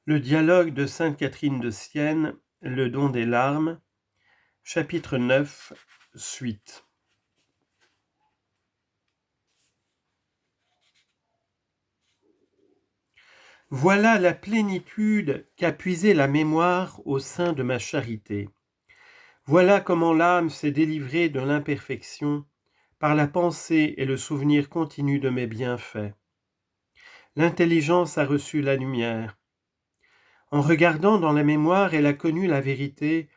Le dialogue de sainte Catherine de Sienne, le don des larmes, chapitre 9, suite. Voilà la plénitude qu'a puisée la mémoire au sein de ma charité. Voilà comment l'âme s'est délivrée de l'imperfection par la pensée et le souvenir continu de mes bienfaits. L'intelligence a reçu la lumière. En regardant dans la mémoire, elle a connu la vérité,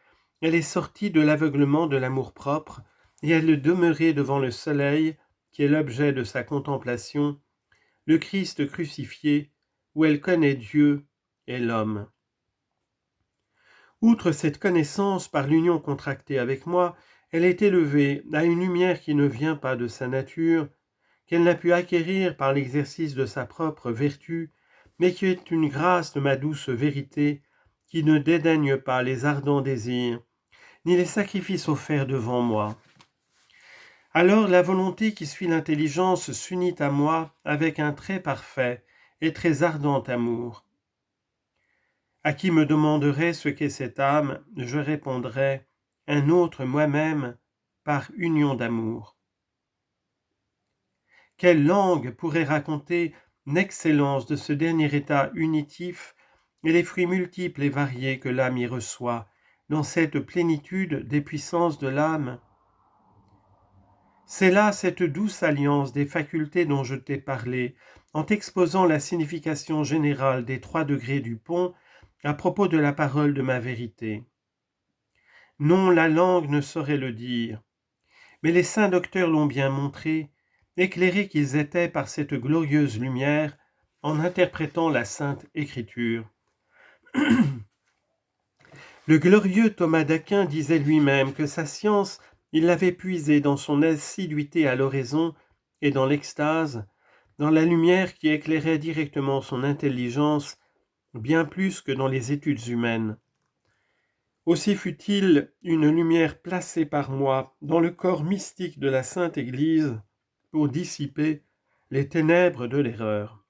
elle est sortie de l'aveuglement de l'amour-propre, et elle est demeurée devant le soleil, qui est l'objet de sa contemplation, le Christ crucifié, où elle connaît Dieu et l'homme. Outre cette connaissance par l'union contractée avec moi, elle est élevée à une lumière qui ne vient pas de sa nature, qu'elle n'a pu acquérir par l'exercice de sa propre vertu, mais qui est une grâce de ma douce vérité, qui ne dédaigne pas les ardents désirs, ni les sacrifices offerts devant moi. Alors la volonté qui suit l'intelligence s'unit à moi avec un très parfait et très ardent amour. À qui me demanderait ce qu'est cette âme, je répondrais un autre moi-même par union d'amour. Quelle langue pourrait raconter l'excellence de ce dernier état unitif et les fruits multiples et variés que l'âme y reçoit dans cette plénitude des puissances de l'âme? C'est là cette douce alliance des facultés dont je t'ai parlé, en t'exposant la signification générale des 3 degrés du pont à propos de la parole de ma vérité. Non, la langue ne saurait le dire, mais les saints docteurs l'ont bien montré, éclairés qu'ils étaient par cette glorieuse lumière, en interprétant la Sainte Écriture. Le glorieux Thomas d'Aquin disait lui-même que sa science, il l'avait puisée dans son assiduité à l'oraison et dans l'extase, dans la lumière qui éclairait directement son intelligence, bien plus que dans les études humaines. Aussi fut-il une lumière placée par moi dans le corps mystique de la Sainte Église pour dissiper les ténèbres de l'erreur.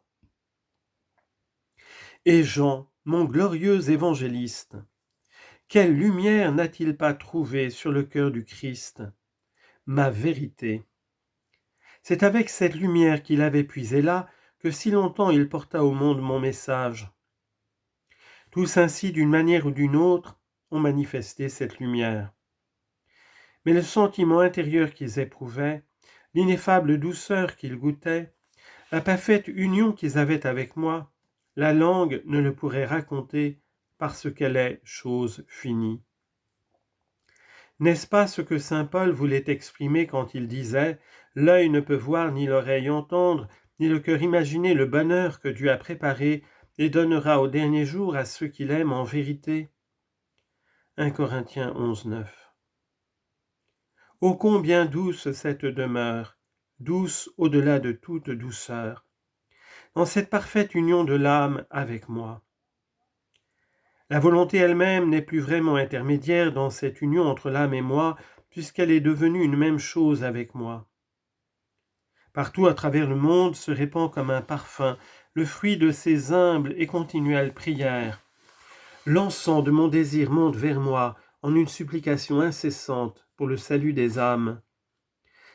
Et Jean, mon glorieux évangéliste, quelle lumière n'a-t-il pas trouvée sur le cœur du Christ? Ma vérité. C'est avec cette lumière qu'il avait puisée là que si longtemps il porta au monde mon message. Tous ainsi, d'une manière ou d'une autre, ont manifesté cette lumière. Mais le sentiment intérieur qu'ils éprouvaient, l'ineffable douceur qu'ils goûtaient, la parfaite union qu'ils avaient avec moi, la langue ne le pourrait raconter parce qu'elle est chose finie. N'est-ce pas ce que saint Paul voulait exprimer quand il disait « L'œil ne peut voir, ni l'oreille entendre, ni le cœur imaginer le bonheur que Dieu a préparé et donnera au dernier jour à ceux qu'il aime en vérité » 1 Corinthiens 11, 9. Ô combien douce cette demeure, douce au-delà de toute douceur, dans cette parfaite union de l'âme avec moi. La volonté elle-même n'est plus vraiment intermédiaire dans cette union entre l'âme et moi, puisqu'elle est devenue une même chose avec moi. Partout à travers le monde se répand comme un parfum le fruit de ces humbles et continuelles prières. L'encens de mon désir monte vers moi en une supplication incessante pour le salut des âmes.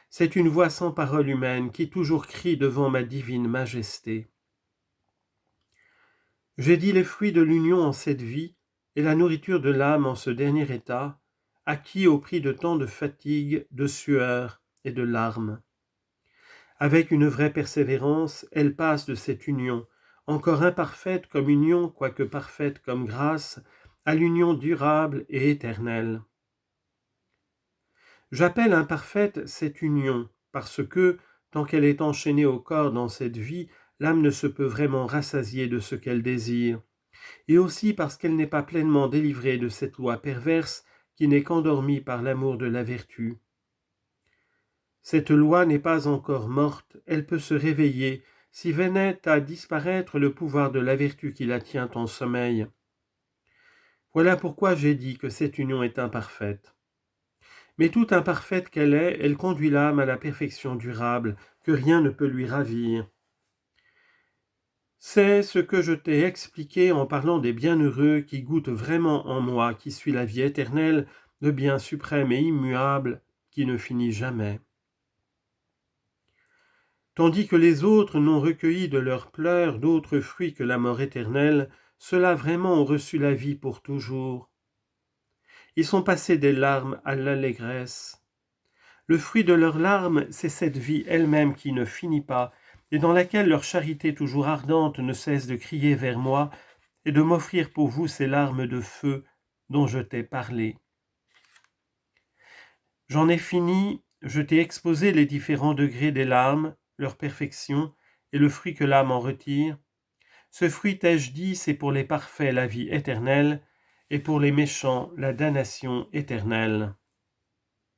C'est une voix sans parole humaine qui toujours crie devant ma divine majesté. J'ai dit les fruits de l'union en cette vie et la nourriture de l'âme en ce dernier état, acquis au prix de tant de fatigue, de sueur et de larmes. Avec une vraie persévérance, elle passe de cette union, encore imparfaite comme union, quoique parfaite comme grâce, à l'union durable et éternelle. J'appelle imparfaite cette union, parce que, tant qu'elle est enchaînée au corps dans cette vie, l'âme ne se peut vraiment rassasier de ce qu'elle désire, et aussi parce qu'elle n'est pas pleinement délivrée de cette loi perverse qui n'est qu'endormie par l'amour de la vertu. Cette loi n'est pas encore morte, elle peut se réveiller si venait à disparaître le pouvoir de la vertu qui la tient en sommeil. Voilà pourquoi j'ai dit que cette union est imparfaite. Mais toute imparfaite qu'elle est, elle conduit l'âme à la perfection durable, que rien ne peut lui ravir. C'est ce que je t'ai expliqué en parlant des bienheureux qui goûtent vraiment en moi, qui suis la vie éternelle, le bien suprême et immuable, qui ne finit jamais. Tandis que les autres n'ont recueilli de leurs pleurs d'autres fruits que la mort éternelle, ceux-là vraiment ont reçu la vie pour toujours. Ils sont passés des larmes à l'allégresse. Le fruit de leurs larmes, c'est cette vie elle-même qui ne finit pas, et dans laquelle leur charité toujours ardente ne cesse de crier vers moi et de m'offrir pour vous ces larmes de feu dont je t'ai parlé. J'en ai fini, je t'ai exposé les différents degrés des larmes, leur perfection et le fruit que l'âme en retire. Ce fruit, t'ai-je dit, c'est pour les parfaits la vie éternelle, et pour les méchants la damnation éternelle.